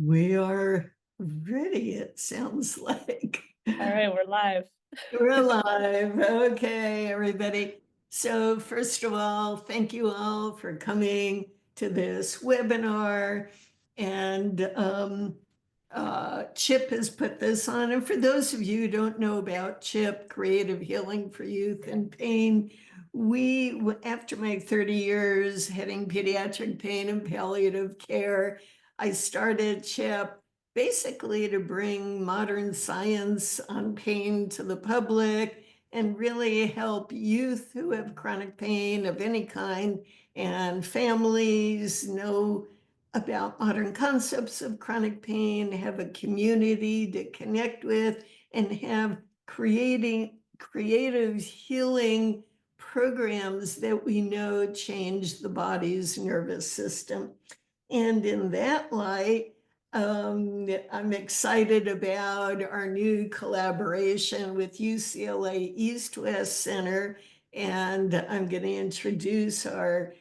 We are ready, it sounds like. All right, we're live. We're live. Okay, everybody. So, first of all, thank you all for coming to this webinar. And Chip has put this on. And for those of you who don't know about Chip, Creative Healing for Youth and Pain, after my 30 years heading pediatric pain and palliative care, I started Chip basically to bring modern science on pain to the public and really help youth who have chronic pain of any kind and families know about modern concepts of chronic pain, have a community to connect with, and have creating creative healing programs that we know change the body's nervous system. And in that light, I'm excited about our new collaboration with UCLA East-West Center, and I'm going to introduce our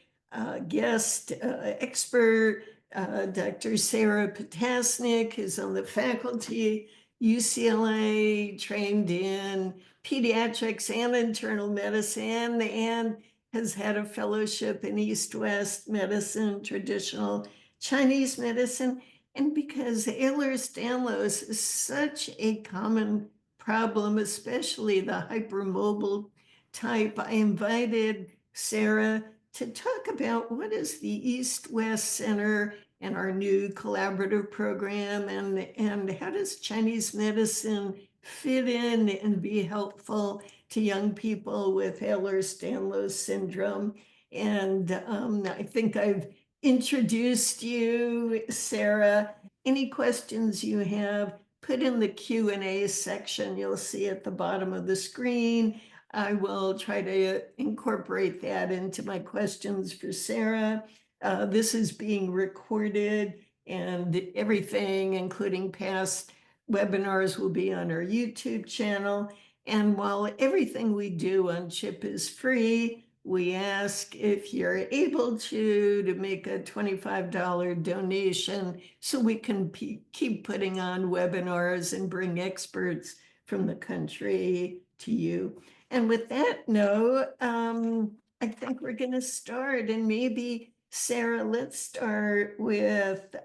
guest expert, Dr. Sara Ptasnik, who's on the faculty, UCLA, trained in pediatrics and internal medicine, and has had a fellowship in East-West medicine, traditional Chinese medicine. And because Ehlers-Danlos is such a common problem, especially the hypermobile type, I invited Sara to talk about what is the East-West Center and our new collaborative program, and how does Chinese medicine fit in and be helpful to young people with Ehlers-Danlos syndrome. And I think I've introduced you, Sara. Any questions you have, put in the Q&A section you'll see at the bottom of the screen. I will try to incorporate that into my questions for Sara. This is being recorded, and everything, including past webinars, will be on our YouTube channel. And while everything we do on CHIP is free, we ask if you're able to make a $25 donation so we can keep putting on webinars and bring experts from the country to you. And with that note, I think we're going to start. And maybe, Sara, let's start with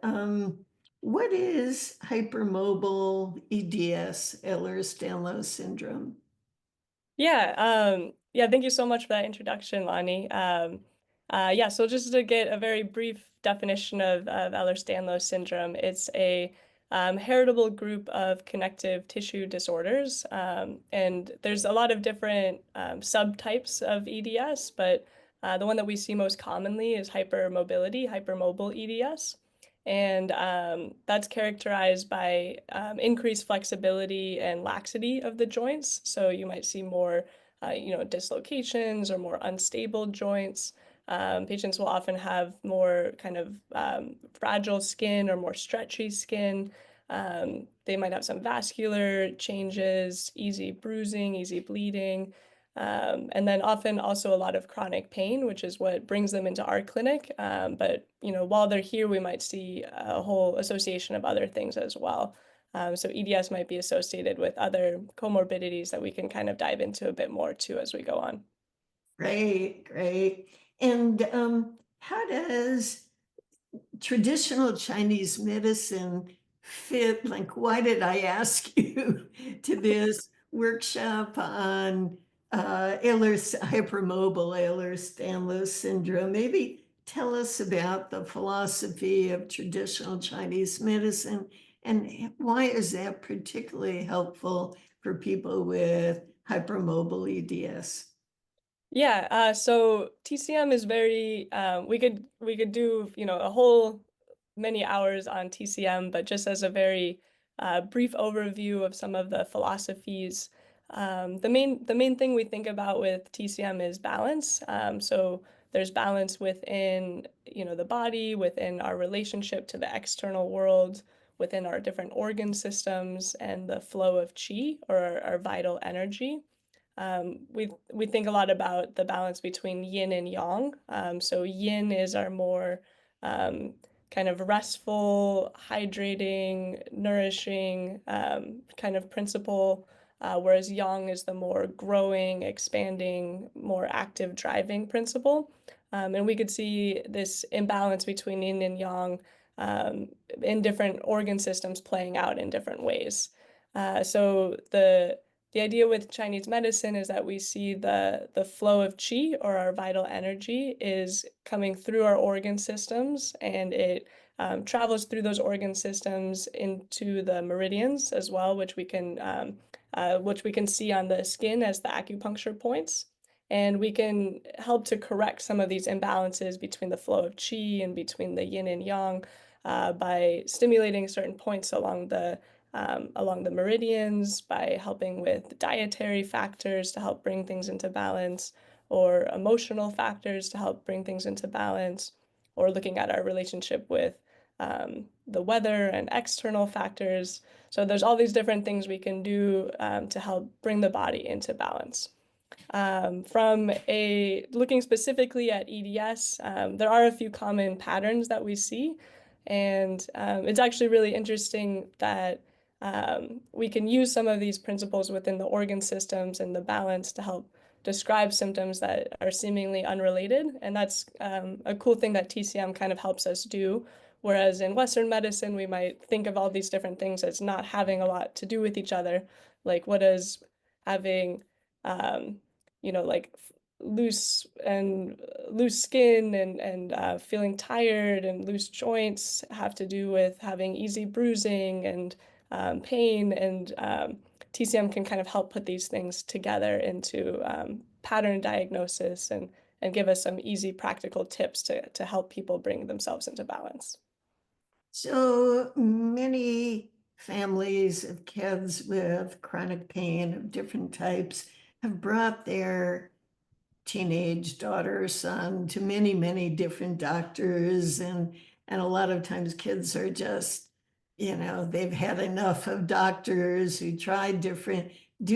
what is hypermobile EDS, Ehlers-Danlos syndrome? Yeah, thank you so much for that introduction, Lonnie. Yeah, so just to get a very brief definition of Ehlers-Danlos syndrome, it's a heritable group of connective tissue disorders. And there's a lot of different subtypes of EDS, but the one that we see most commonly is hypermobile EDS. And that's characterized by increased flexibility and laxity of the joints. So you might see more, dislocations or more unstable joints. Patients will often have more kind of fragile skin or more stretchy skin. They might have some vascular changes, easy bruising, easy bleeding. And then often also a lot of chronic pain, which is what brings them into our clinic. But while they're here, we might see a whole association of other things as well. So EDS might be associated with other comorbidities that we can kind of dive into a bit more too as we go on. Great, great. And how does traditional Chinese medicine fit? Like, why did I ask you to this workshop on hypermobile Ehlers-Danlos syndrome? Maybe tell us about the philosophy of traditional Chinese medicine and why is that particularly helpful for people with hypermobile EDS? Yeah, so TCM is very we could do, a whole many hours on TCM, but just as a very brief overview of some of the philosophies, the main thing we think about with TCM is balance. So there's balance within, the body, within our relationship to the external world, within our different organ systems, and the flow of qi or our vital energy. We think a lot about the balance between yin and yang. So yin is our more kind of restful, hydrating, nourishing kind of principle, whereas yang is the more growing, expanding, more active driving principle. And we could see this imbalance between yin and yang in different organ systems playing out in different ways. So the idea with Chinese medicine is that we see the flow of qi, or our vital energy, is coming through our organ systems, and it travels through those organ systems into the meridians as well, which we can see on the skin as the acupuncture points. And we can help to correct some of these imbalances between the flow of qi and between the yin and yang by stimulating certain points along the meridians, by helping with dietary factors to help bring things into balance, or emotional factors to help bring things into balance, or looking at our relationship with the weather and external factors. So there's all these different things we can do to help bring the body into balance. Looking specifically at EDS, there are a few common patterns that we see, and it's actually really interesting that we can use some of these principles within the organ systems and the balance to help describe symptoms that are seemingly unrelated. And that's a cool thing that TCM kind of helps us do. Whereas in Western medicine, we might think of all these different things as not having a lot to do with each other. Like, what does having, like loose skin and feeling tired and loose joints have to do with having easy bruising and pain, and TCM can kind of help put these things together into pattern diagnosis and give us some easy practical tips to help people bring themselves into balance. So many families of kids with chronic pain of different types have brought their teenage daughter or son to many, many different doctors. And a lot of times kids are just, they've had enough of doctors who tried do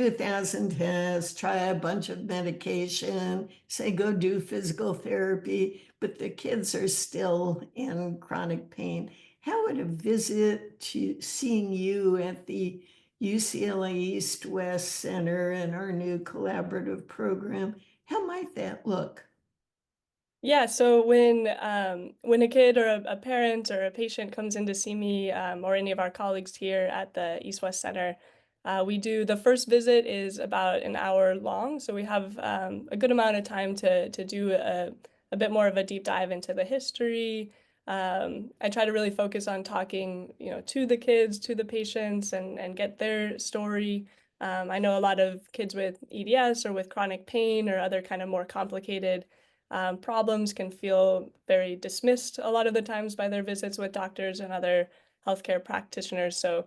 1,000 tests, try a bunch of medication, say go do physical therapy, but the kids are still in chronic pain. How would a visit to seeing you at the UCLA East-West Center and our new collaborative program, how might that look? Yeah, so when a kid or a parent or a patient comes in to see me or any of our colleagues here at the East-West Center, the first visit is about an hour long, so we have a good amount of time to do a bit more of a deep dive into the history. I try to really focus on talking, to the kids, to the patients, and get their story. I know a lot of kids with EDS or with chronic pain or other kind of more complicated problems can feel very dismissed a lot of the times by their visits with doctors and other healthcare practitioners. So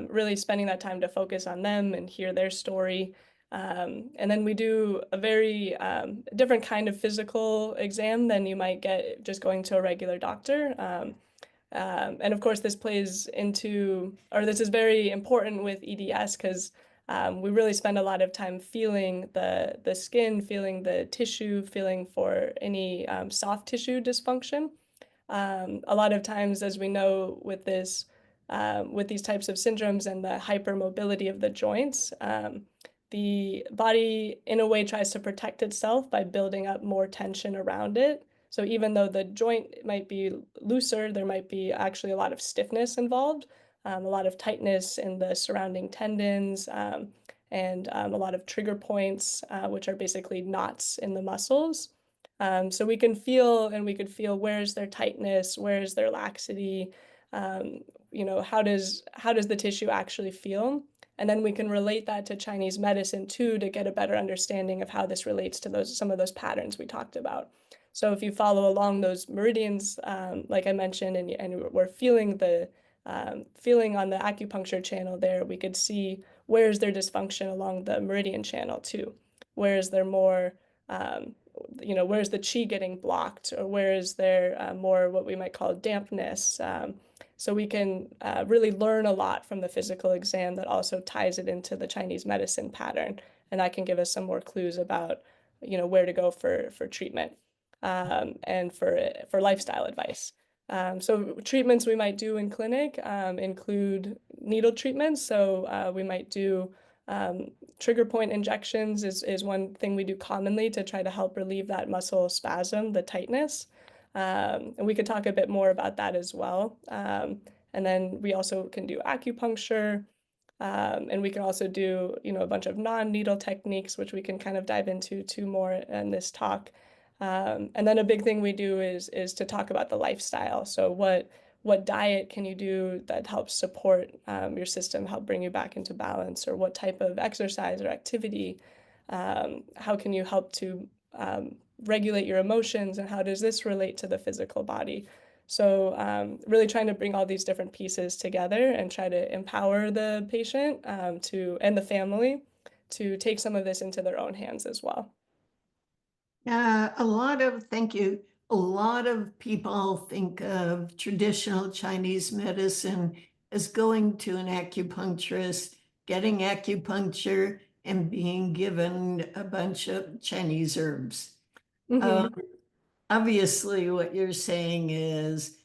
really spending that time to focus on them and hear their story. And then we do a very different kind of physical exam than you might get just going to a regular doctor. And of course, this is very important with EDS because we really spend a lot of time feeling the skin, feeling the tissue, feeling for any soft tissue dysfunction. A lot of times, as we know, with these types of syndromes and the hypermobility of the joints, the body in a way tries to protect itself by building up more tension around it. So even though the joint might be looser, there might be actually a lot of stiffness involved, a lot of tightness in the surrounding tendons, and a lot of trigger points, which are basically knots in the muscles. So we could feel where's their tightness, where's their laxity, how does the tissue actually feel? And then we can relate that to Chinese medicine too to get a better understanding of how this relates to some of those patterns we talked about. So if you follow along those meridians, like I mentioned, and we're feeling feeling on the acupuncture channel there, we could see where's their dysfunction along the meridian channel too. Where's there more, where's the qi getting blocked, or where is there more what we might call dampness? So we can really learn a lot from the physical exam that also ties it into the Chinese medicine pattern, and that can give us some more clues about, where to go for treatment and for lifestyle advice. So treatments we might do in clinic include needle treatments. So we might do trigger point injections is one thing we do commonly to try to help relieve that muscle spasm, the tightness. And we could talk a bit more about that as well. And then we also can do acupuncture. And we can also do, a bunch of non-needle techniques, which we can kind of dive into too more in this talk. And then a big thing we do is to talk about the lifestyle. So what diet can you do that helps support your system, help bring you back into balance, or what type of exercise or activity, how can you help to regulate your emotions, and how does this relate to the physical body? So really trying to bring all these different pieces together and try to empower the patient and the family to take some of this into their own hands as well. Thank you. A lot of people think of traditional Chinese medicine as going to an acupuncturist, getting acupuncture, and being given a bunch of Chinese herbs. Mm-hmm. Obviously, what you're saying is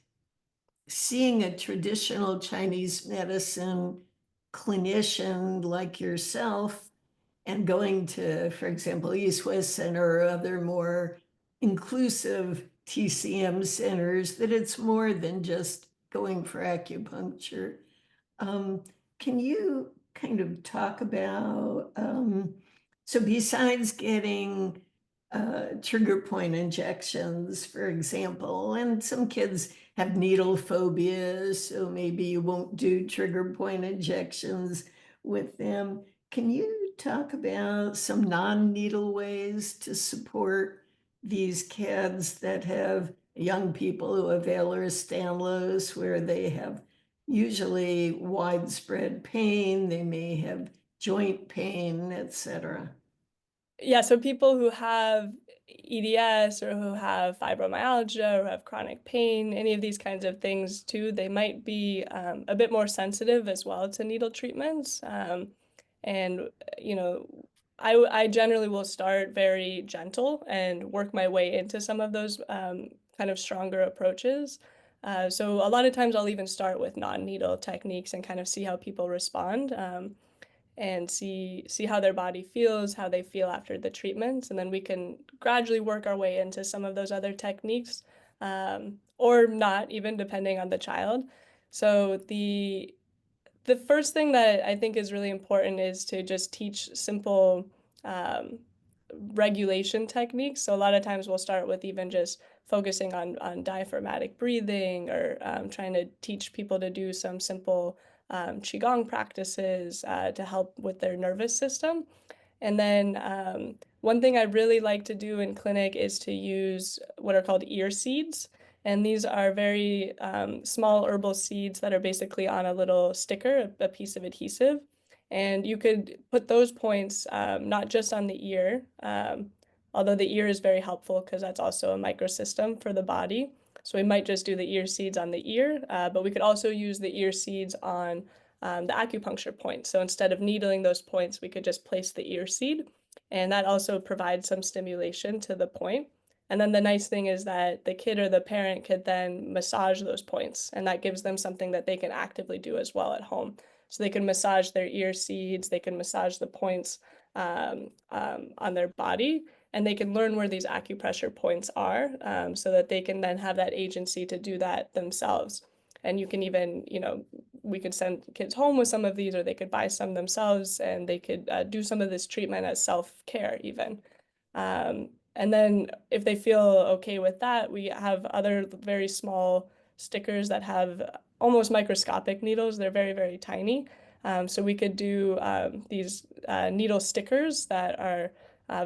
seeing a traditional Chinese medicine clinician like yourself and going to, for example, East-West Center or other more inclusive TCM centers, that it's more than just going for acupuncture. Um, can you kind of talk about, so besides getting trigger point injections, for example, and some kids have needle phobias, so maybe you won't do trigger point injections with them. Can you talk about some non-needle ways to support these kids that have young people who have Ehlers-Danlos, where they have usually widespread pain, they may have joint pain, etc. Yeah, so people who have EDS or who have fibromyalgia or have chronic pain, any of these kinds of things too, they might be a bit more sensitive as well to needle treatments. And, I generally will start very gentle and work my way into some of those kind of stronger approaches. So a lot of times I'll even start with non-needle techniques and kind of see how people respond. And see how their body feels, how they feel after the treatments, and then we can gradually work our way into some of those other techniques, or not, even depending on the child. So the first thing that I think is really important is to just teach simple um, regulation techniques. So a lot of times we'll start with even just focusing on diaphragmatic breathing, or trying to teach people to do some simple qigong practices to help with their nervous system. And then one thing I really like to do in clinic is to use what are called ear seeds. And these are very small herbal seeds that are basically on a little sticker, a piece of adhesive. And you could put those points not just on the ear, although the ear is very helpful because that's also a microsystem for the body. So we might just do the ear seeds on the ear, but we could also use the ear seeds on the acupuncture point. So instead of needling those points, we could just place the ear seed, and that also provides some stimulation to the point. And then the nice thing is that the kid or the parent could then massage those points, and that gives them something that they can actively do as well at home. So they can massage their ear seeds, they can massage the points on their body, and they can learn where these acupressure points are, so that they can then have that agency to do that themselves. And you can even, we could send kids home with some of these, or they could buy some themselves, and they could do some of this treatment as self-care even. And then if they feel okay with that, we have other very small stickers that have almost microscopic needles. They're very, very tiny. So we could do these needle stickers that are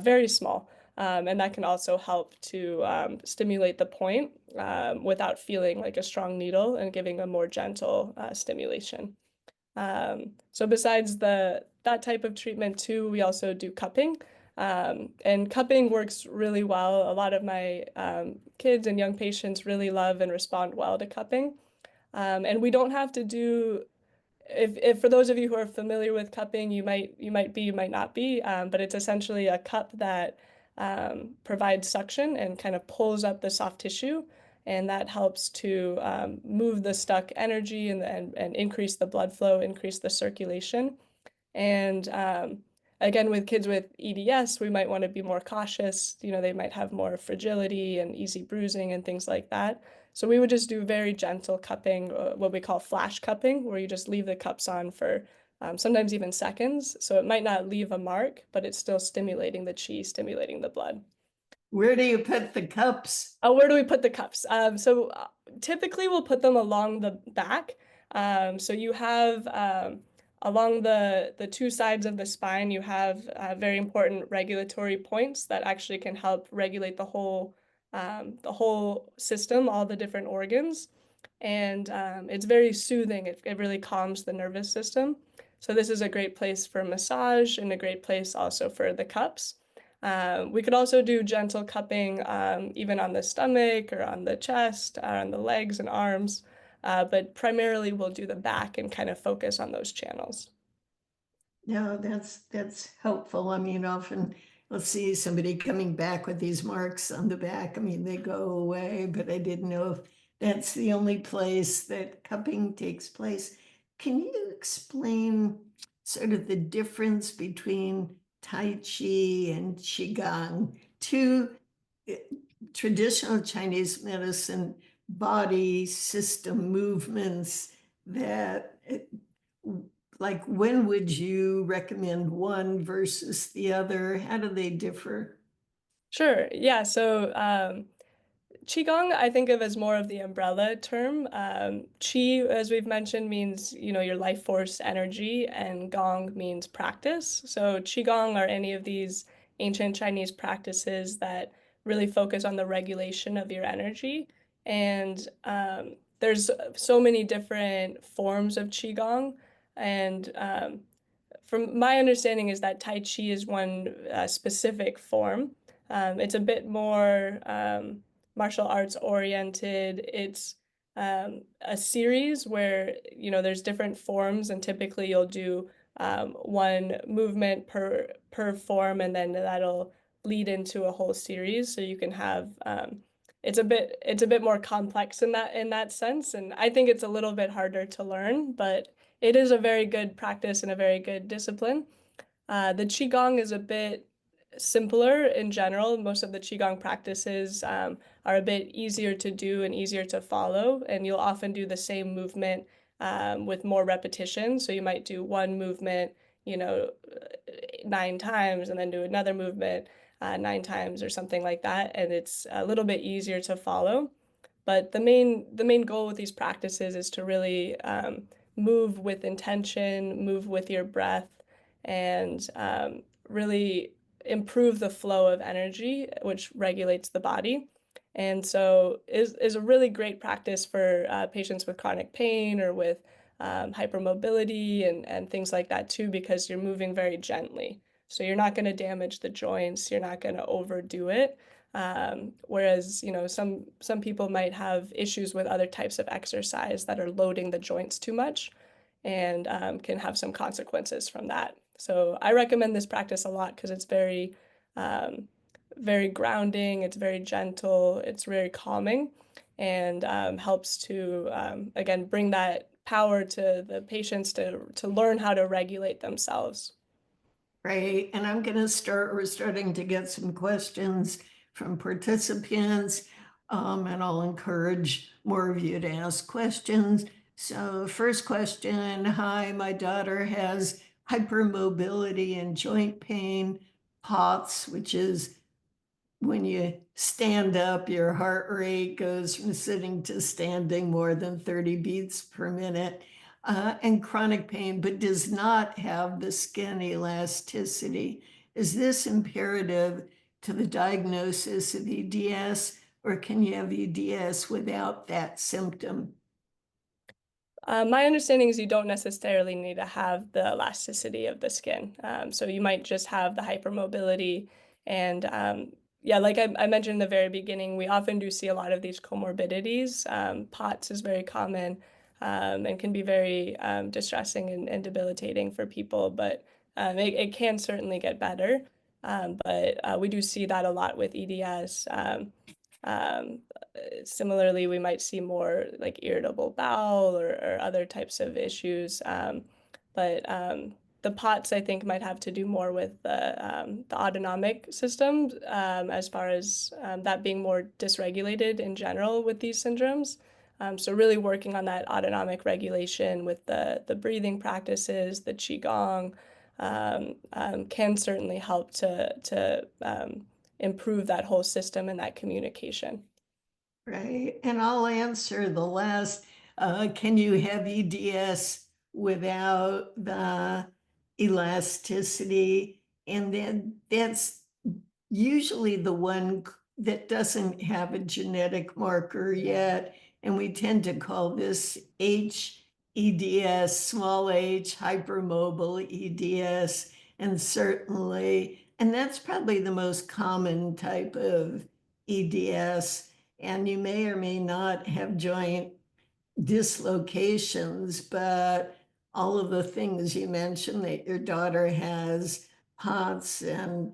very small. And that can also help to stimulate the point without feeling like a strong needle, and giving a more gentle stimulation. So besides that type of treatment too, we also do cupping. And cupping works really well. A lot of my kids and young patients really love and respond well to cupping. And we don't have to do, if for those of you who are familiar with cupping, you might be, you might not be, but it's essentially a cup that provides suction and kind of pulls up the soft tissue. and that helps to move the stuck energy and increase the blood flow, increase the circulation. And again, with kids with EDS, we might want to be more cautious. You know, they might have more fragility and easy bruising and things like that. So we would just do very gentle cupping, what we call flash cupping, where you just leave the cups on for sometimes even seconds. So it might not leave a mark, but it's still stimulating the chi, stimulating the blood. Where do you put the cups? Where do we put the cups? Typically we'll put them along the back. So you have along the two sides of the spine, you have very important regulatory points that actually can help regulate the whole system, all the different organs. And it's very soothing. It really calms the nervous system. So this is a great place for massage and a great place also for the cups. We could also do gentle cupping even on the stomach or on the chest or on the legs and arms, but primarily we'll do the back and kind of focus on those channels. No, that's helpful. I mean, often we'll see somebody coming back with these marks on the back. I mean, they go away, but I didn't know if that's the only place that cupping takes place. Can you explain sort of the difference between Tai Chi and Qigong, two traditional Chinese medicine body system movements that like when would you recommend one versus the other? How do they differ? Sure. Yeah. So Qigong, I think of as more of the umbrella term. Qi, as we've mentioned, means, you know, your life force energy, and Gong means practice. So Qigong are any of these ancient Chinese practices that really focus on the regulation of your energy. And there's so many different forms of Qigong. And from my understanding is that Tai Chi is one specific form. It's a bit more martial arts oriented. It's a series where, you know, there's different forms, and typically you'll do one movement per form, and then that'll lead into a whole series. So you can have it's a bit more complex in that sense, and I think it's a little bit harder to learn, but it is a very good practice and a very good discipline. The Qigong is a bit simpler in general. Most of the Qigong practices are a bit easier to do and easier to follow, and you'll often do the same movement with more repetition. So you might do one movement, you know, 9 times, and then do another movement 9 times or something like that, and it's a little bit easier to follow. But the main goal with these practices is to really move with intention, move with your breath, and really improve the flow of energy, which regulates the body. And so is a really great practice for patients with chronic pain or with hypermobility and things like that too, because you're moving very gently. So you're not going to damage the joints, you're not going to overdo it. Whereas, you know, some people might have issues with other types of exercise that are loading the joints too much, and can have some consequences from that. So I recommend this practice a lot because it's very grounding, it's very gentle, it's very calming, and helps to, again, bring that power to the patients to learn how to regulate themselves. Right. And we're starting to get some questions from participants, and I'll encourage more of you to ask questions. So first question, hi, my daughter has hypermobility and joint pain, POTS, which is when you stand up, your heart rate goes from sitting to standing more than 30 beats per minute, and chronic pain, but does not have the skin elasticity. Is this imperative to the diagnosis of EDS, or can you have EDS without that symptom? My understanding is you don't necessarily need to have the elasticity of the skin. So you might just have the hypermobility. And yeah, like I mentioned in the very beginning, we often do see a lot of these comorbidities. POTS is very common and can be very distressing and debilitating for people, but it can certainly get better. But we do see that a lot with EDS. Similarly, we might see more like irritable bowel or other types of issues. But the POTS, I think, might have to do more with the autonomic system, as far as that being more dysregulated in general with these syndromes. So really working on that autonomic regulation with the breathing practices, the qigong, can certainly help to improve that whole system and that communication. Right. And I'll answer the last. Can you have EDS without the elasticity? And then that's usually the one that doesn't have a genetic marker yet. And we tend to call this HEDS, small h, hypermobile EDS. And certainly, and that's probably the most common type of EDS. And you may or may not have joint dislocations, but all of the things you mentioned that your daughter has, POTS and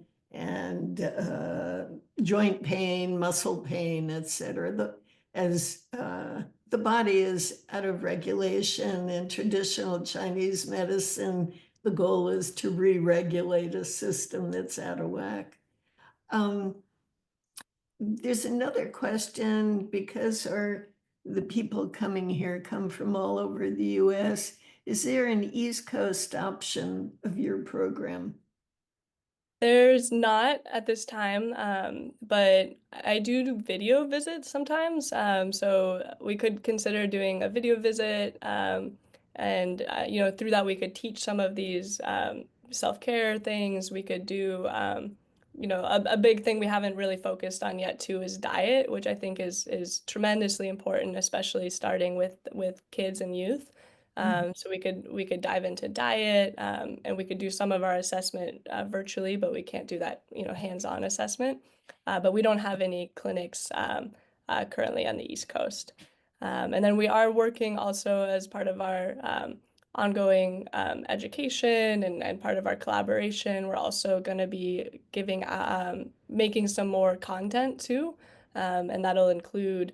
joint pain, muscle pain, etc. As the body is out of regulation in traditional Chinese medicine, the goal is to re-regulate a system that's out of whack. There's another question, because the people coming here come from all over the US. Is there an East Coast option of your program? There's not at this time, but I do video visits sometimes. So we could consider doing a video visit, and through that we could teach some of these self-care things. We could do, a big thing we haven't really focused on yet too is diet, which I think is tremendously important, especially starting with kids and youth. So we could dive into diet, and we could do some of our assessment virtually, but we can't do that, hands-on assessment. But we don't have any clinics currently on the East Coast. And then we are working also as part of our ongoing education and part of our collaboration. We're also going to be making some more content too, and that'll include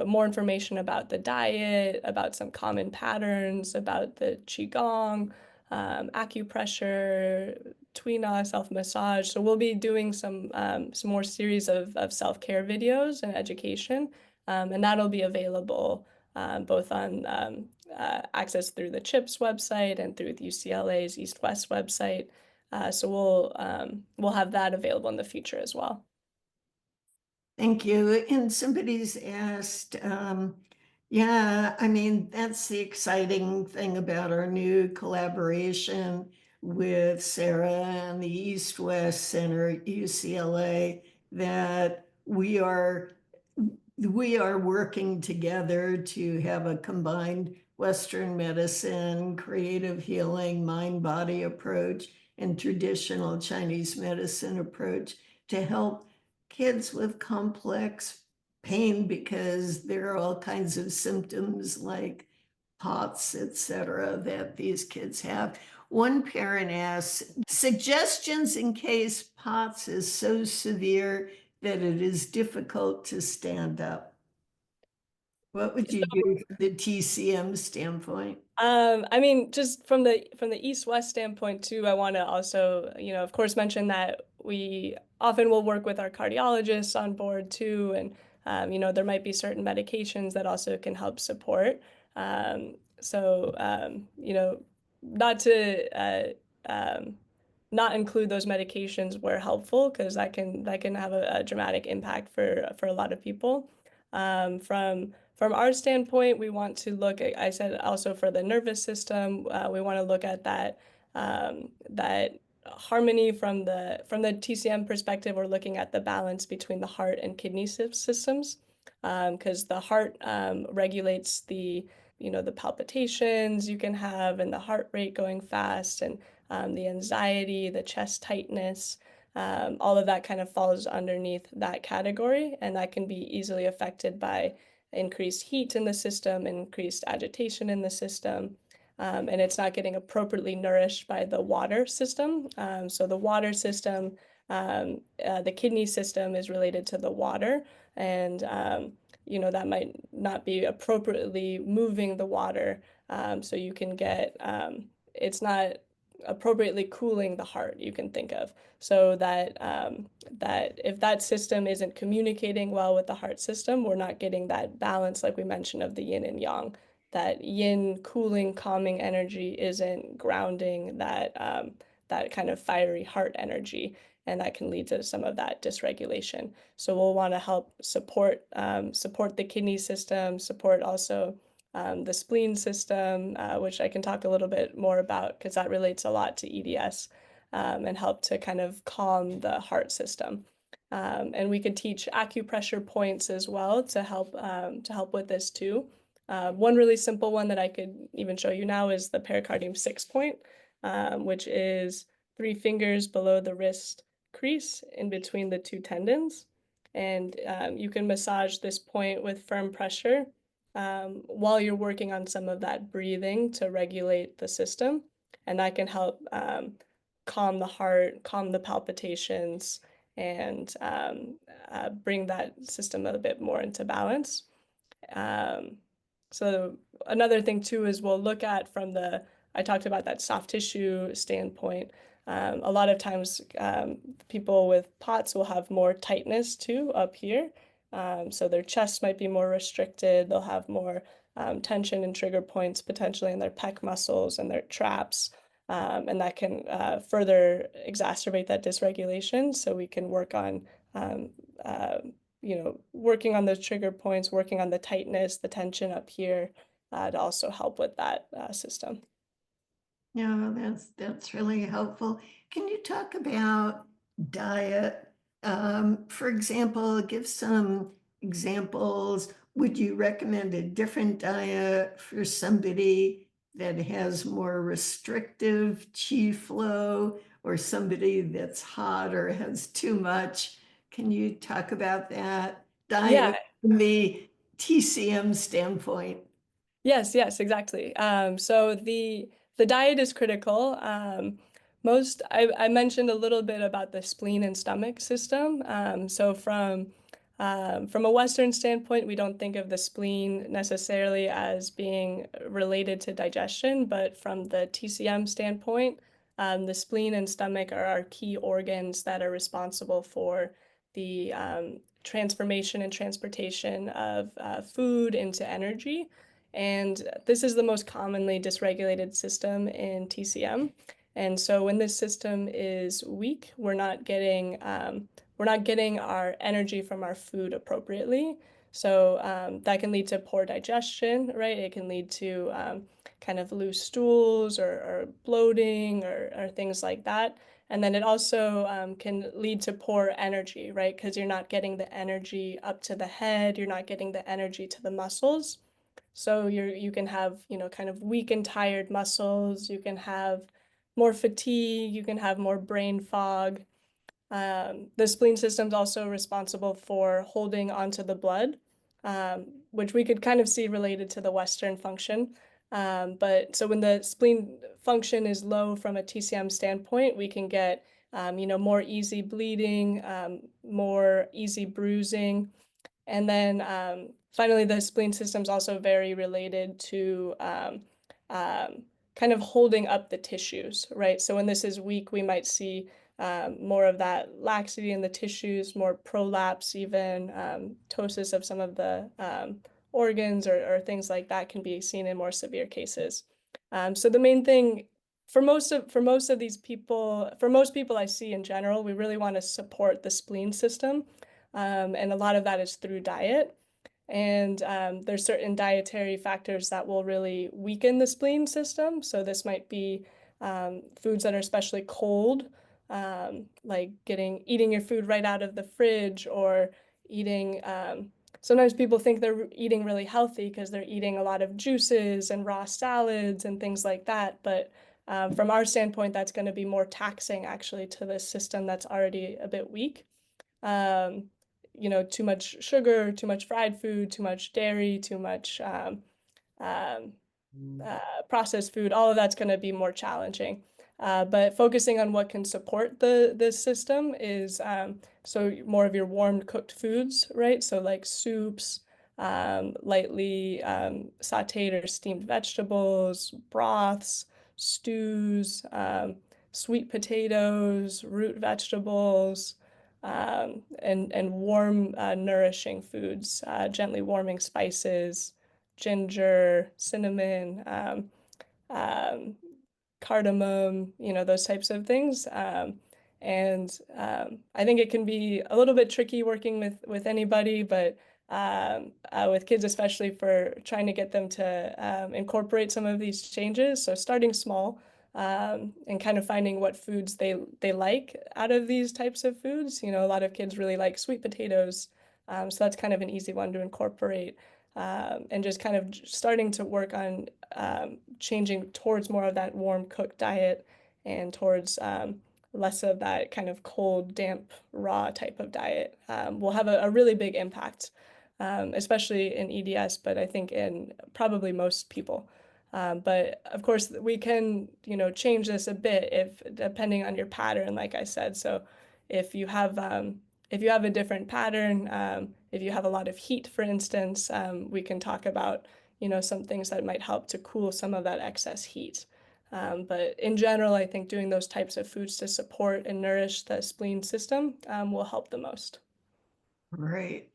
more information about the diet, about some common patterns, about the qigong, acupressure, tuina, self-massage. So we'll be doing some more series of self-care videos and education, and that'll be available both on access through the CHIPS website and through the UCLA's East-West website. So we'll have that available in the future as well. Thank you. And somebody's asked, yeah, I mean, that's the exciting thing about our new collaboration with Sara and the East-West Center at UCLA, that we are working together to have a combined Western medicine, creative healing, mind-body approach, and traditional Chinese medicine approach to help kids with complex pain, because there are all kinds of symptoms like POTS, etc., that these kids have. One parent asks, suggestions in case POTS is so severe that it is difficult to stand up. What would you do from the TCM standpoint? I mean, just from the East-West standpoint too, I want to also, of course, mention that we often will work with our cardiologists on board too, and there might be certain medications that also can help support. So not to not include those medications where helpful, because that can have a dramatic impact for a lot of people. From our standpoint, we want to look at, I said also for the nervous system, we want to look at that harmony from the TCM perspective. We're looking at the balance between the heart and kidney systems, because the heart regulates the palpitations you can have and the heart rate going fast, and the anxiety, the chest tightness. All of that kind of falls underneath that category, and that can be easily affected by increased heat in the system, increased agitation in the system, and it's not getting appropriately nourished by the water system. So the water system The kidney system is related to the water, and that might not be appropriately moving the water, so you can get it's not appropriately cooling the heart, you can think of. So that if that system isn't communicating well with the heart system, we're not getting that balance, like we mentioned, of the yin and yang. That yin cooling, calming energy isn't grounding that kind of fiery heart energy, and that can lead to some of that dysregulation. So we'll want to help support the kidney system, support also the spleen system, which I can talk a little bit more about because that relates a lot to EDS, and help to kind of calm the heart system. And we could teach acupressure points as well to help with this too. One really simple one that I could even show you now is the pericardium 6 point, which is 3 fingers below the wrist crease in between the 2 tendons. And you can massage this point with firm pressure while you're working on some of that breathing to regulate the system. And that can help calm the heart, calm the palpitations, and bring that system a bit more into balance. Um, so another thing too is we'll look at I talked about that soft tissue standpoint. A lot of times people with POTS will have more tightness too up here. So their chest might be more restricted. They'll have more tension and trigger points potentially in their pec muscles and their traps. And that can further exacerbate that dysregulation. So we can work on working on those trigger points, working on the tightness, the tension up here, to also help with that system. Yeah, that's really helpful. Can you talk about diet? For example, give some examples. Would you recommend a different diet for somebody that has more restrictive chi flow, or somebody that's hot or has too much? Can you talk about that Yeah, diet from the TCM standpoint? yes, exactly. So the diet is critical. I mentioned a little bit about the spleen and stomach system. So from a Western standpoint, we don't think of the spleen necessarily as being related to digestion, but from the TCM standpoint, the spleen and stomach are our key organs that are responsible for the transformation and transportation of food into energy. And this is the most commonly dysregulated system in TCM. And so when this system is weak, we're not getting our energy from our food appropriately. So that can lead to poor digestion, right? It can lead to kind of loose stools or bloating or things like that. And then it also can lead to poor energy, right? Because you're not getting the energy up to the head, you're not getting the energy to the muscles. So you can have, kind of weak and tired muscles, you can have more fatigue, you can have more brain fog. The spleen system is also responsible for holding onto the blood, which we could kind of see related to the Western function. But so when the spleen function is low from a TCM standpoint, we can get, more easy bleeding, more easy bruising. And then finally, the spleen system is also very related to um, kind of holding up the tissues, right? So when this is weak, we might see more of that laxity in the tissues, more prolapse, even ptosis of some of the organs or things like that can be seen in more severe cases. So the main thing for most of these people, for most people I see in general, we really want to support the spleen system. And a lot of that is through diet. And there's certain dietary factors that will really weaken the spleen system. So this might be foods that are especially cold, like eating your food right out of the fridge, or eating. Sometimes people think they're eating really healthy because they're eating a lot of juices and raw salads and things like that. But from our standpoint, that's going to be more taxing actually to the system that's already a bit weak. Um, too much sugar, too much fried food, too much dairy, too much um, processed food, all of that's going to be more challenging. But focusing on what can support this system is so more of your warm cooked foods, right? So like soups, lightly sauteed or steamed vegetables, broths, stews, sweet potatoes, root vegetables, and warm, nourishing foods, gently warming spices, ginger, cinnamon, um, cardamom, those types of things. And I think it can be a little bit tricky working with anybody, but with kids especially, for trying to get them to incorporate some of these changes. So starting small, and kind of finding what foods they like out of these types of foods. A lot of kids really like sweet potatoes, so that's kind of an easy one to incorporate. And just kind of starting to work on changing towards more of that warm cooked diet and towards less of that kind of cold, damp, raw type of diet will have a really big impact, especially in EDS, but I think in probably most people. But of course, we can, change this a bit if depending on your pattern, like I said. So if you have a different pattern, if you have a lot of heat, for instance, we can talk about, some things that might help to cool some of that excess heat. But in general, I think doing those types of foods to support and nourish the spleen system will help the most. Right.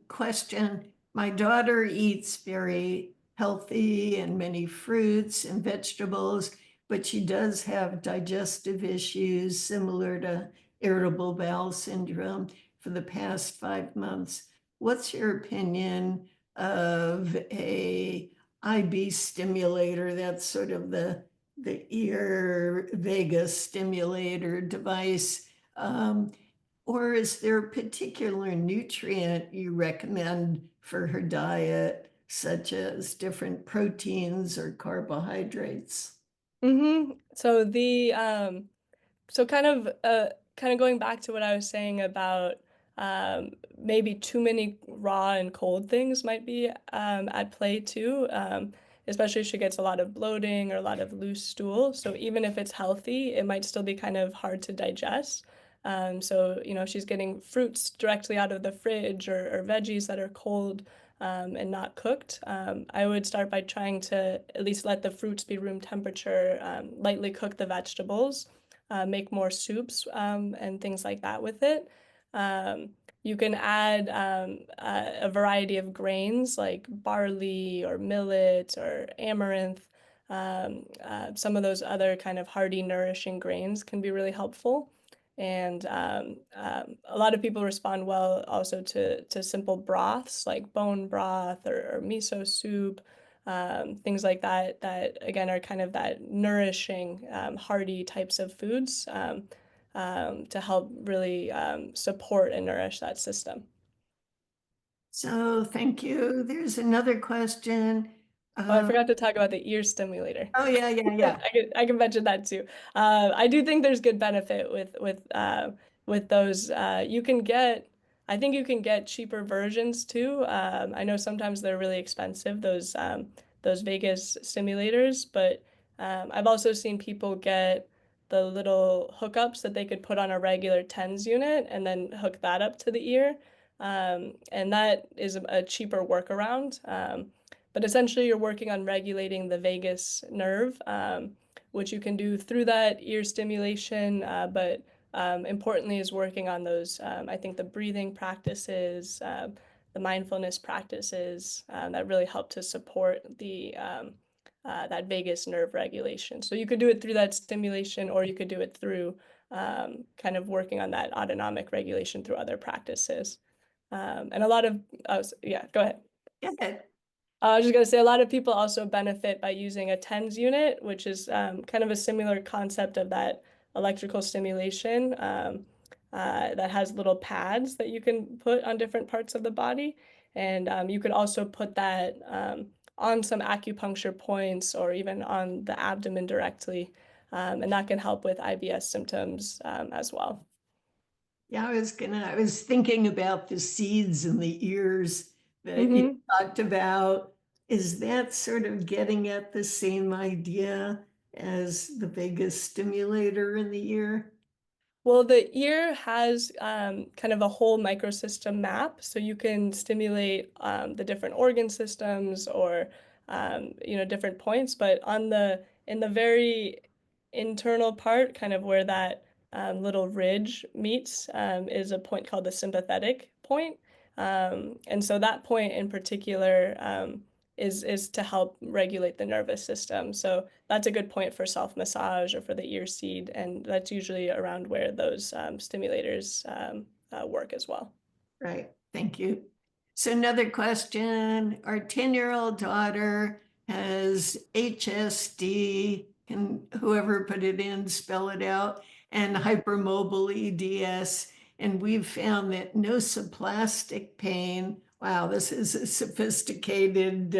Question. My daughter eats very healthy and many fruits and vegetables, but she does have digestive issues similar to irritable bowel syndrome for the past 5 months. What's your opinion of a IB stimulator? That's sort of the ear vagus stimulator device. Or is there a particular nutrient you recommend for her diet, such as different proteins or carbohydrates? So so kind of going back to what I was saying about maybe too many raw and cold things might be at play too, especially if she gets a lot of bloating or a lot of loose stool. So even if it's healthy, it might still be kind of hard to digest. So, she's getting fruits directly out of the fridge or veggies that are cold and not cooked. I would start by trying to at least let the fruits be room temperature, lightly cook the vegetables, make more soups and things like that with it. You can add a variety of grains like barley or millet or amaranth. Some of those other kind of hearty, nourishing grains can be really helpful. And a lot of people respond well also to simple broths like bone broth or miso soup, things like that, that again are kind of that nourishing, hearty types of foods to help really support and nourish that system. So thank you. There's another question. Oh, I Uh, forgot to talk about the ear stimulator. oh, yeah, yeah, yeah. I can mention that too. I do think there's good benefit with those. I think you can get cheaper versions too. I know sometimes they're really expensive, those Vegas stimulators, but I've also seen people get the little hookups that they could put on a regular TENS unit and then hook that up to the ear. And that is a cheaper workaround. But essentially, you're working on regulating the vagus nerve, which you can do through that ear stimulation, but importantly is working on those, I think, the breathing practices, the mindfulness practices that really help to support that vagus nerve regulation. So you could do it through that stimulation, or you could do it through kind of working on that autonomic regulation through other practices. And a lot of, yeah, go ahead. Go ahead. I was just going to say a lot of people also benefit by using a TENS unit, which is kind of a similar concept of that electrical stimulation that has little pads that you can put on different parts of the body. And you could also put that on some acupuncture points or even on the abdomen directly. And that can help with IBS symptoms as well. Yeah, I was thinking about the seeds in the ears that you Mm-hmm. talked about. Is that sort of getting at the same idea as the biggest stimulator in the ear? Well, the ear has kind of a whole microsystem map, so you can stimulate the different organ systems or different points. But on the in the very internal part, kind of where that little ridge meets, is a point called the sympathetic point. And so that point in particular is to help regulate the nervous system. So that's a good point for self-massage or for the ear seed, and that's usually around where those stimulators work as well. Right, thank you. So another question, our 10-year-old daughter has HSD, and whoever put it in, spell it out, and hypermobile EDS. And we've found that nociplastic pain, wow, this is a sophisticated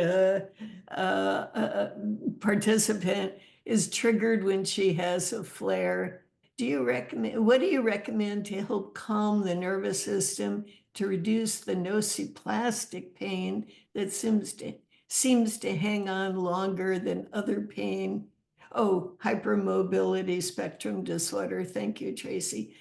participant, is triggered when she has a flare. What do you recommend to help calm the nervous system to reduce the nociplastic pain that seems to hang on longer than other pain? Oh, hypermobility spectrum disorder. Thank you, Tracy.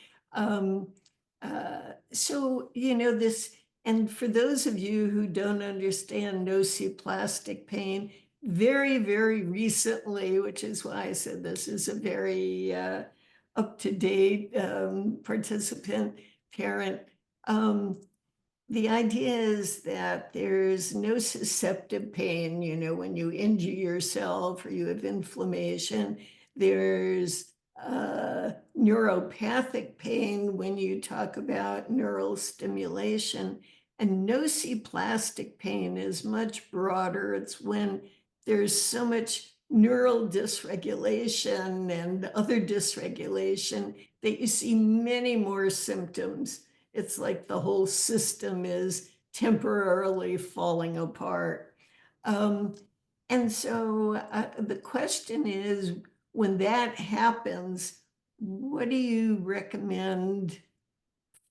So, this, and for those of you who don't understand nociplastic pain, very, very recently, which is why I said this is a very up-to-date participant, parent. The idea is that there's nociceptive pain, when you injure yourself or you have inflammation. There's neuropathic pain when you talk about neural stimulation. And nociplastic pain is much broader. It's when there's so much neural dysregulation and other dysregulation that you see many more symptoms. It's like the whole system is temporarily falling apart. And so the question is, when that happens, what do you recommend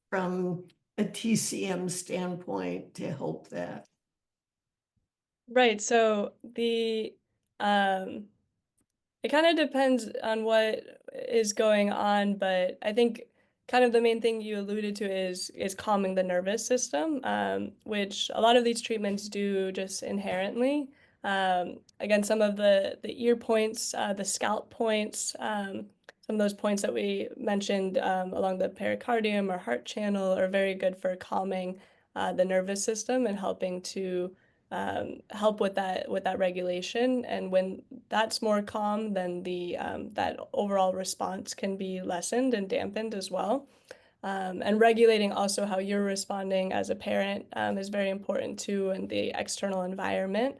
from a TCM standpoint to help that? Right. So the it kind of depends on what is going on, but I think kind of the main thing you alluded to is calming the nervous system, which a lot of these treatments do just inherently. Again, some of the ear points, the scalp points, some of those points that we mentioned along the pericardium or heart channel are very good for calming the nervous system and helping to help with that regulation. And when that's more calm, then the that overall response can be lessened and dampened as well. And regulating also how you're responding as a parent is very important too, in the external environment.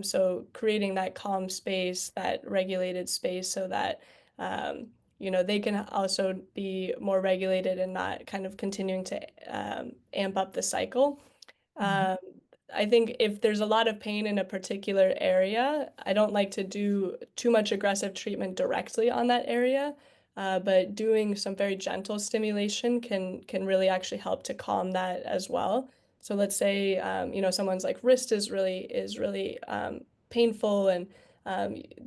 So creating that calm space, that regulated space, so that they can also be more regulated and not kind of continuing to amp up the cycle. Um, I think if there's a lot of pain in a particular area, I don't like to do too much aggressive treatment directly on that area, but doing some very gentle stimulation can really actually help to calm that as well. So let's say someone's like wrist is really painful, and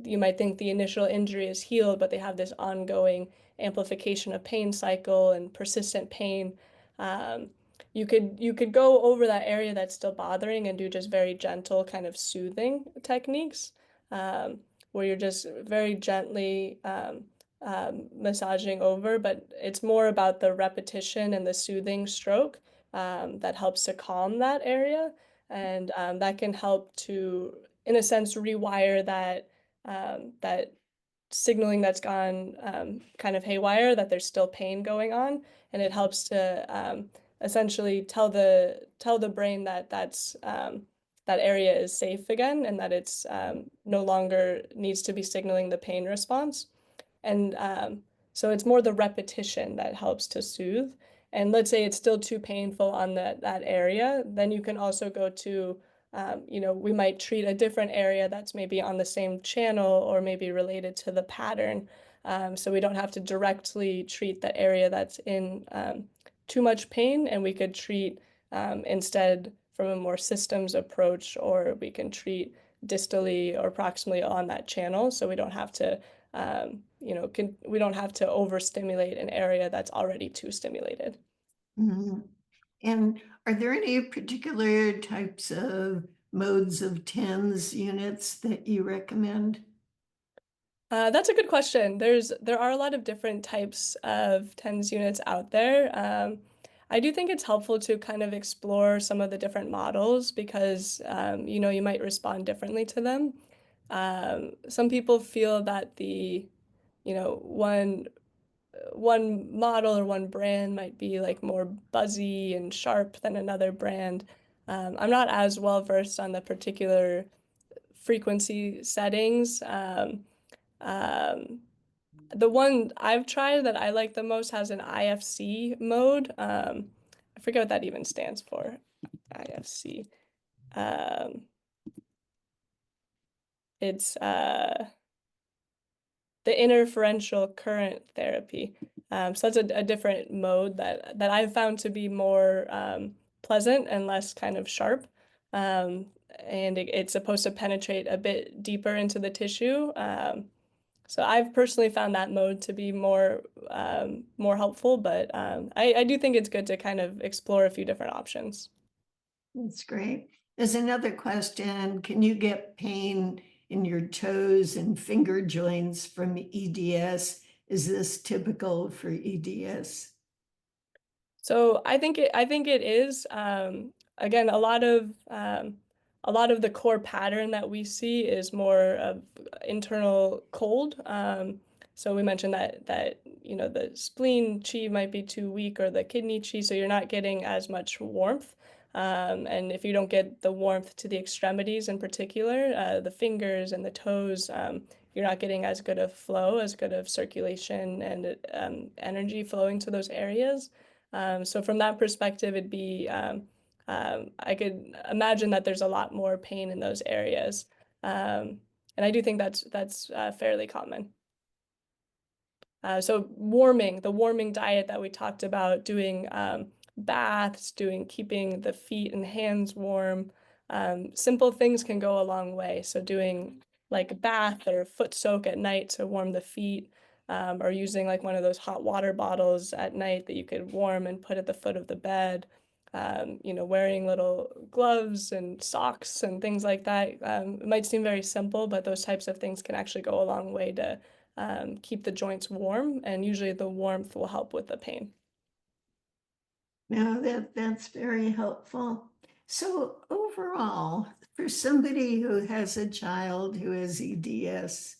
you might think the initial injury is healed, but they have this ongoing amplification of pain cycle and persistent pain. Um, you could go over that area that's still bothering and do just very gentle kind of soothing techniques, um, where you're just very gently massaging over, but it's more about the repetition and the soothing stroke that helps to calm that area, and that can help to, in a sense, rewire that signaling that's gone kind of haywire, that there's still pain going on, and it helps to essentially tell the brain that that area is safe again, and that it's no longer needs to be signaling the pain response. And so it's more the repetition that helps to soothe. And let's say it's still too painful on that area, then you can also go to, we might treat a different area that's maybe on the same channel or maybe related to the pattern. So we don't have to directly treat the area that's in too much pain, and we could treat instead from a more systems approach, or we can treat distally or proximally on that channel, so we don't have to we don't have to overstimulate an area that's already too stimulated. Mhm. And are there any particular types of modes of TENS units that you recommend? That's a good question. There are a lot of different types of TENS units out there. I do think it's helpful to kind of explore some of the different models because you might respond differently to them. Some people feel that the one model or one brand might be like more buzzy and sharp than another brand. I'm not as well versed on the particular frequency settings. Um, the one I've tried that I like the most has an IFC mode. I forget what that even stands for. IFC. Um, it's the interferential current therapy. So that's a different mode that I've found to be more pleasant and less kind of sharp. And it's supposed to penetrate a bit deeper into the tissue. So I've personally found that mode to be more helpful, but I do think it's good to kind of explore a few different options. That's great. There's another question. Can you get pain in your toes and finger joints from EDS? Is this typical for EDS? So I think it is again a lot of the core pattern that we see is more of internal cold. So we mentioned that the spleen chi might be too weak or the kidney chi, so you're not getting as much warmth. And if you don't get the warmth to the extremities in particular, the fingers and the toes, you're not getting as good of flow, as good of circulation and energy flowing to those areas. So from that perspective, I could imagine that there's a lot more pain in those areas. And I do think that's fairly common. So the warming diet that we talked about, doing baths, keeping the feet and hands warm, simple things can go a long way. So doing like a bath or foot soak at night to warm the feet, or using like one of those hot water bottles at night that you could warm and put at the foot of the bed. Wearing little gloves and socks and things like that. It might seem very simple, but those types of things can actually go a long way to keep the joints warm, and usually the warmth will help with the pain. No, that's very helpful. So overall, for somebody who has a child who has EDS,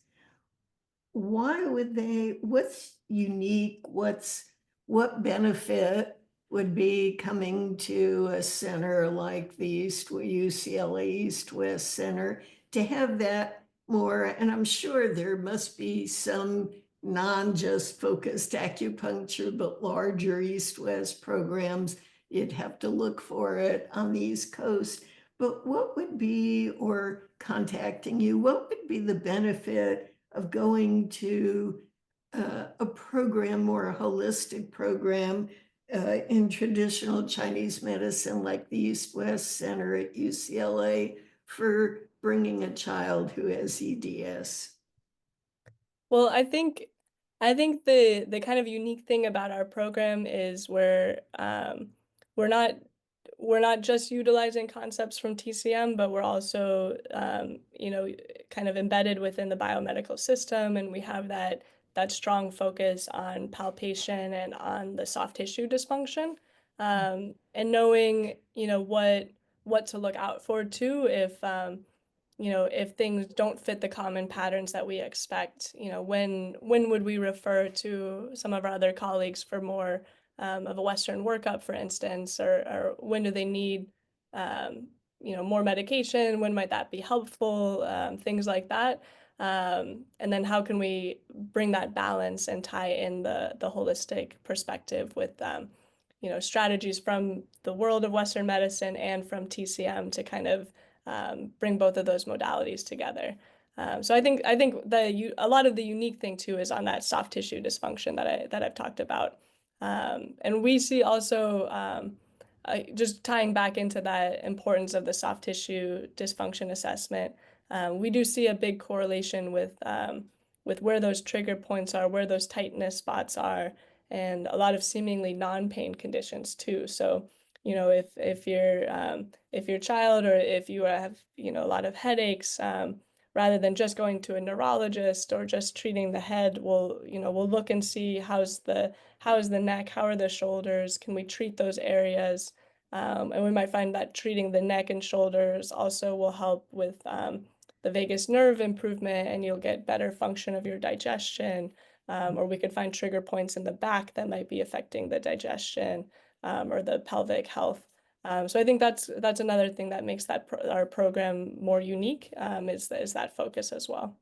why would what's unique, what benefit would be coming to a center like the UCLA East-West Center to have that more, and I'm sure there must be some non-just focused acupuncture, but larger East-West programs. You'd have to look for it on the East Coast. But what would be, or contacting you, what would be the benefit of going to a program, more a holistic program in traditional Chinese medicine, like the East-West Center at UCLA, for bringing a child who has EDS? Well, I think the kind of unique thing about our program is we're not we're not just utilizing concepts from TCM, but we're also kind of embedded within the biomedical system, and we have that strong focus on palpation and on the soft tissue dysfunction, and knowing what to look out for too if things don't fit the common patterns that we expect, when would we refer to some of our other colleagues for more of a Western workup, for instance, or when do they need more medication? When might that be helpful? Things like that. And then how can we bring that balance and tie in the holistic perspective with strategies from the world of Western medicine and from TCM to kind of bring both of those modalities together. So I think a lot of the unique thing too is on that soft tissue dysfunction that I've talked about, and we see also just tying back into that importance of the soft tissue dysfunction assessment. we do see a big correlation with where those trigger points are, where those tightness spots are, and a lot of seemingly non-pain conditions too. So, you know, if your child or if you have, you know, a lot of headaches, rather than just going to a neurologist or just treating the head, we'll look and see how is the neck, how are the shoulders, can we treat those areas? And we might find that treating the neck and shoulders also will help with the vagus nerve improvement, and you'll get better function of your digestion. Or we could find trigger points in the back that might be affecting the digestion or the pelvic health. So I think that's another thing that makes our program more unique, is that focus as well.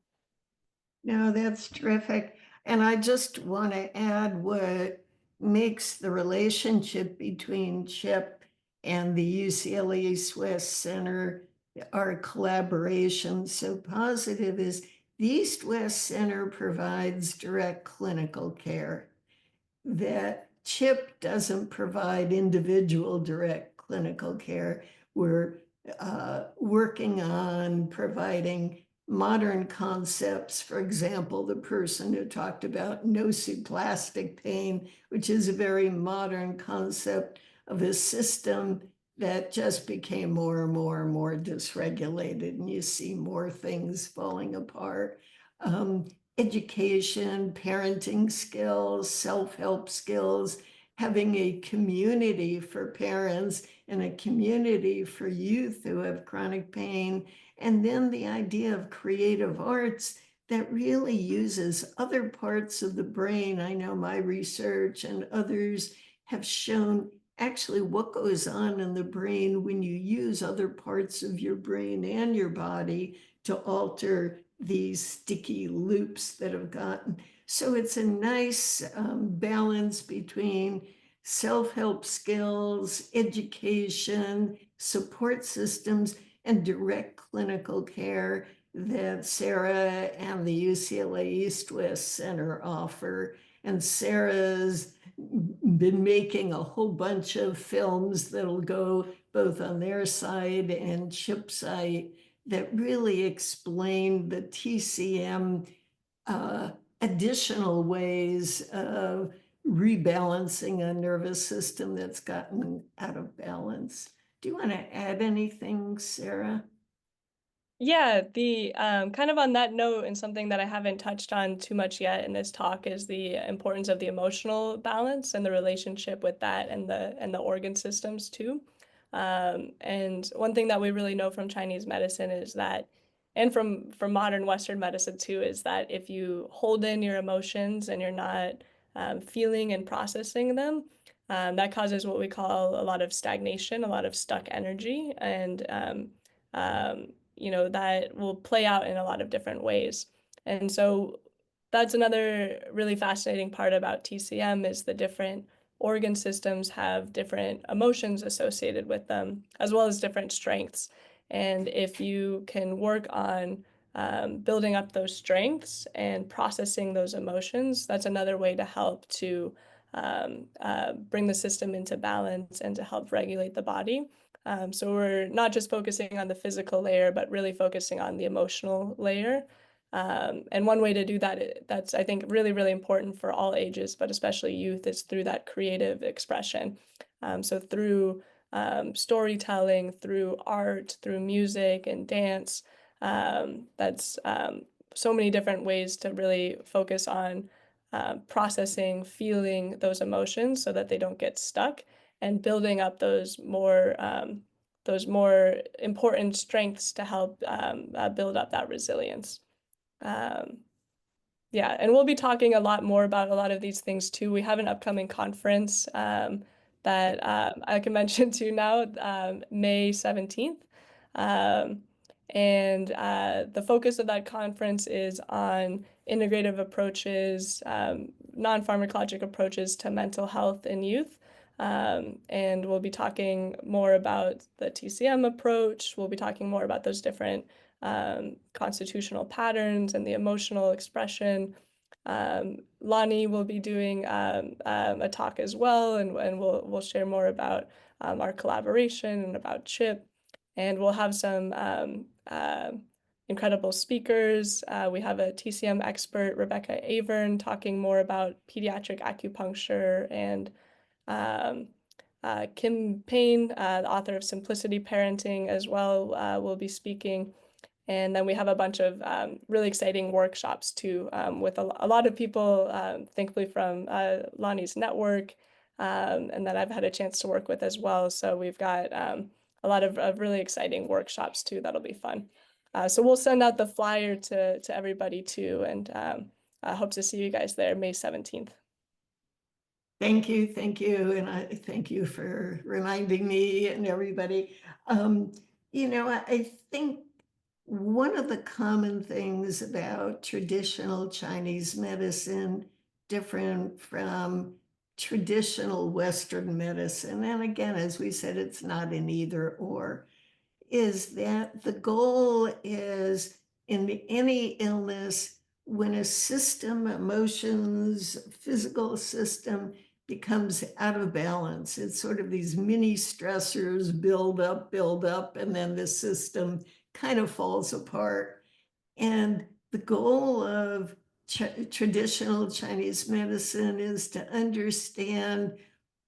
No, that's terrific. And I just want to add what makes the relationship between CHIP and the UCLA East-West Center, our collaboration, so positive is the East-West Center provides direct clinical care. That CHIP doesn't provide individual direct clinical care. We're working on providing modern concepts. For example, the person who talked about nociplastic pain, which is a very modern concept of a system that just became more and more and more dysregulated, and you see more things falling apart. Education, parenting skills, self-help skills, having a community for parents and a community for youth who have chronic pain, and then the idea of creative arts that really uses other parts of the brain. I know my research and others have shown actually what goes on in the brain when you use other parts of your brain and your body to alter these sticky loops that have gotten. So it's a nice balance between self-help skills, education, support systems, and direct clinical care that Sara and the UCLA East-West Center offer. And Sara's been making a whole bunch of films that'll go both on their side and CHIP's side that really explain the TCM additional ways of rebalancing a nervous system that's gotten out of balance. Do you want to add anything, Sara? Yeah, the kind of on that note, and something that I haven't touched on too much yet in this talk is the importance of the emotional balance and the relationship with that and the organ systems too. And one thing that we really know from Chinese medicine is that, and from modern Western medicine too, is that if you hold in your emotions and you're not feeling and processing them, that causes what we call a lot of stagnation, a lot of stuck energy, and you know, that will play out in a lot of different ways. And so that's another really fascinating part about TCM is the different organ systems have different emotions associated with them, as well as different strengths. And if you can work on building up those strengths and processing those emotions, that's another way to help to bring the system into balance and to help regulate the body. So we're not just focusing on the physical layer, but really focusing on the emotional layer. And one way to do that, that's I think really, really important for all ages, but especially youth, is through that creative expression. So through storytelling, through art, through music and dance. That's so many different ways to really focus on processing, feeling those emotions so that they don't get stuck, and building up those more important strengths to help build up that resilience. Um, yeah, and we'll be talking a lot more about a lot of these things too. We have an upcoming conference that I can mention to now, May 17th. Um, and the focus of that conference is on integrative approaches, non-pharmacological approaches to mental health in youth. And we'll be talking more about the TCM approach. We'll be talking more about those different constitutional patterns and the emotional expression. Lonnie will be doing a talk as well, and we'll share more about our collaboration and about CHIP, and we'll have some incredible speakers. We have a TCM expert, Rebecca Avern, talking more about pediatric acupuncture, and um, Kim Payne, the author of Simplicity Parenting, as well, will be speaking. And then we have a bunch of really exciting workshops too, with a lot of people, thankfully from Lonnie's network, and that I've had a chance to work with as well. So we've got a lot of really exciting workshops too. That'll be fun. So we'll send out the flyer to everybody too, and I hope to see you guys there May 17th. Thank you, and I thank you for reminding me and everybody. I think one of the common things about traditional Chinese medicine, different from traditional Western medicine, and again, as we said, it's not an either or, is that the goal is in any illness, when a system, emotions, physical system becomes out of balance, it's sort of these mini stressors build up, and then the system kind of falls apart. And the goal of traditional Chinese medicine is to understand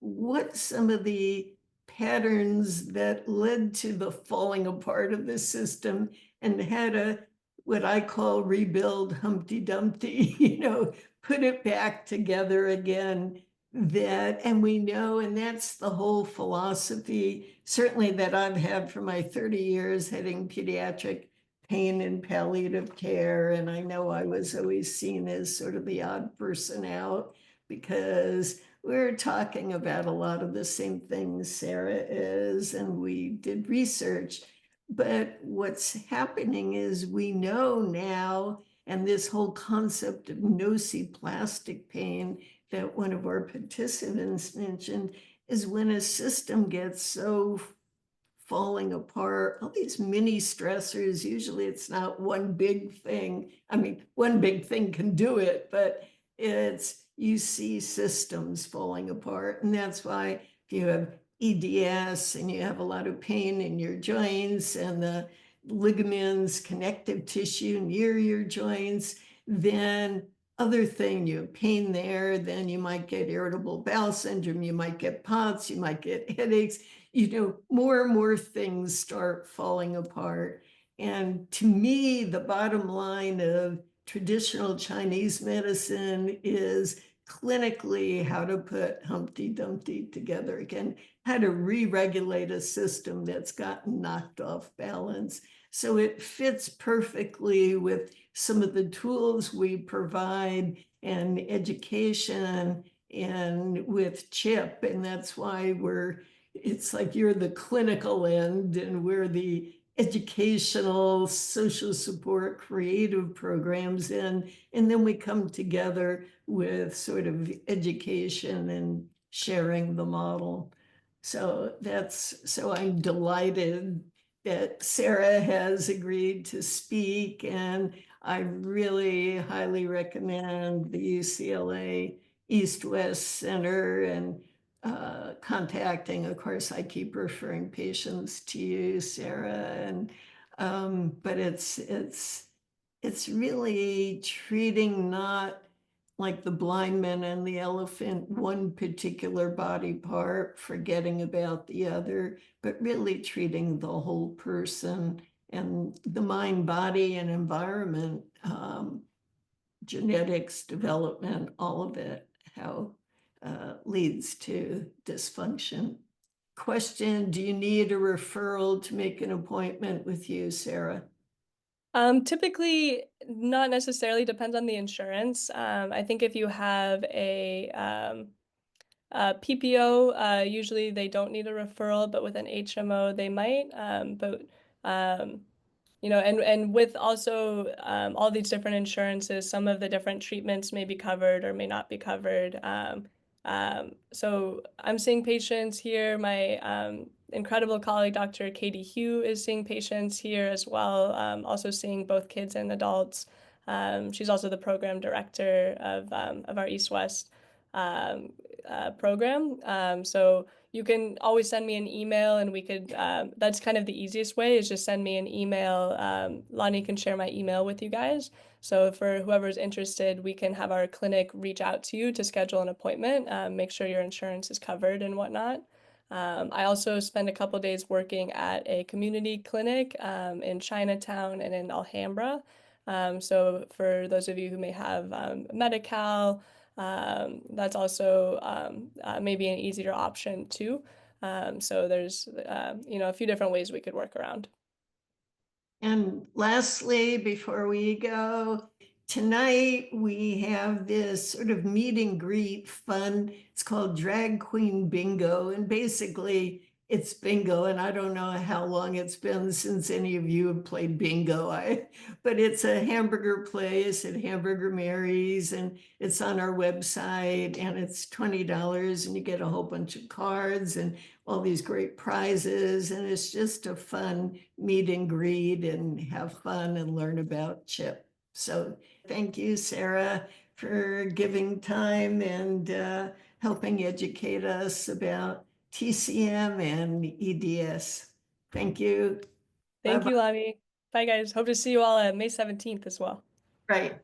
what some of the patterns that led to the falling apart of the system, and how to, what I call, rebuild Humpty Dumpty, put it back together again. And we know, and that's the whole philosophy, certainly that I've had for my 30 years heading pediatric pain and palliative care. And I know I was always seen as sort of the odd person out, because we're talking about a lot of the same things Sara is, and we did research. But what's happening is we know now, and this whole concept of nociplastic pain that one of our participants mentioned, is when a system gets so falling apart, all these mini stressors, usually it's not one big thing. I mean, one big thing can do it, but you see systems falling apart. And that's why if you have EDS and you have a lot of pain in your joints and the ligaments, connective tissue near your joints, then other thing, you have pain there, then you might get irritable bowel syndrome, you might get POTS, you might get headaches, more and more things start falling apart. And to me, the bottom line of traditional Chinese medicine is clinically how to put Humpty Dumpty together again, how to re-regulate a system that's gotten knocked off balance. So it fits perfectly with some of the tools we provide and education and with CHIP. And that's why it's like you're the clinical end and we're the educational, social support, creative programs in, and then we come together with sort of education and sharing the model. So I'm delighted that Sara has agreed to speak, and I really highly recommend the UCLA East-West Center, and contacting, of course, I keep referring patients to you, Sara, and but it's really treating not like the blind man and the elephant, one particular body part, forgetting about the other, but really treating the whole person and the mind, body, and environment, genetics, development, all of it, how leads to dysfunction. Question, do you need a referral to make an appointment with you, Sara? Typically, not necessarily, depends on the insurance. I think if you have a PPO, usually they don't need a referral, but with an HMO, they might. And with also all these different insurances, some of the different treatments may be covered or may not be covered. So I'm seeing patients here. My incredible colleague, Dr. Katie Hugh, is seeing patients here as well, also seeing both kids and adults. She's also the program director of our East-West program. So you can always send me an email and we could, that's kind of the easiest way is just send me an email. Lonnie can share my email with you guys. So for whoever's interested, we can have our clinic reach out to you to schedule an appointment, make sure your insurance is covered and whatnot. I also spend a couple days working at a community clinic in Chinatown and in Alhambra. So for those of you who may have Medi-Cal, that's also maybe an easier option too. So there's a few different ways we could work around. And lastly, before we go, tonight we have this sort of meet and greet fun. It's called Drag Queen Bingo. And basically, it's bingo. And I don't know how long it's been since any of you have played bingo. But it's a hamburger place at Hamburger Mary's, and it's on our website, and it's $20, and you get a whole bunch of cards and all these great prizes. And it's just a fun meet and greet and have fun and learn about CHIP. So thank you, Sara, for giving time and helping educate us about TCM and EDS. Thank you. Thank Bye-bye. you, Lonnie. Bye, guys. Hope to see you all May 17th as well. Right.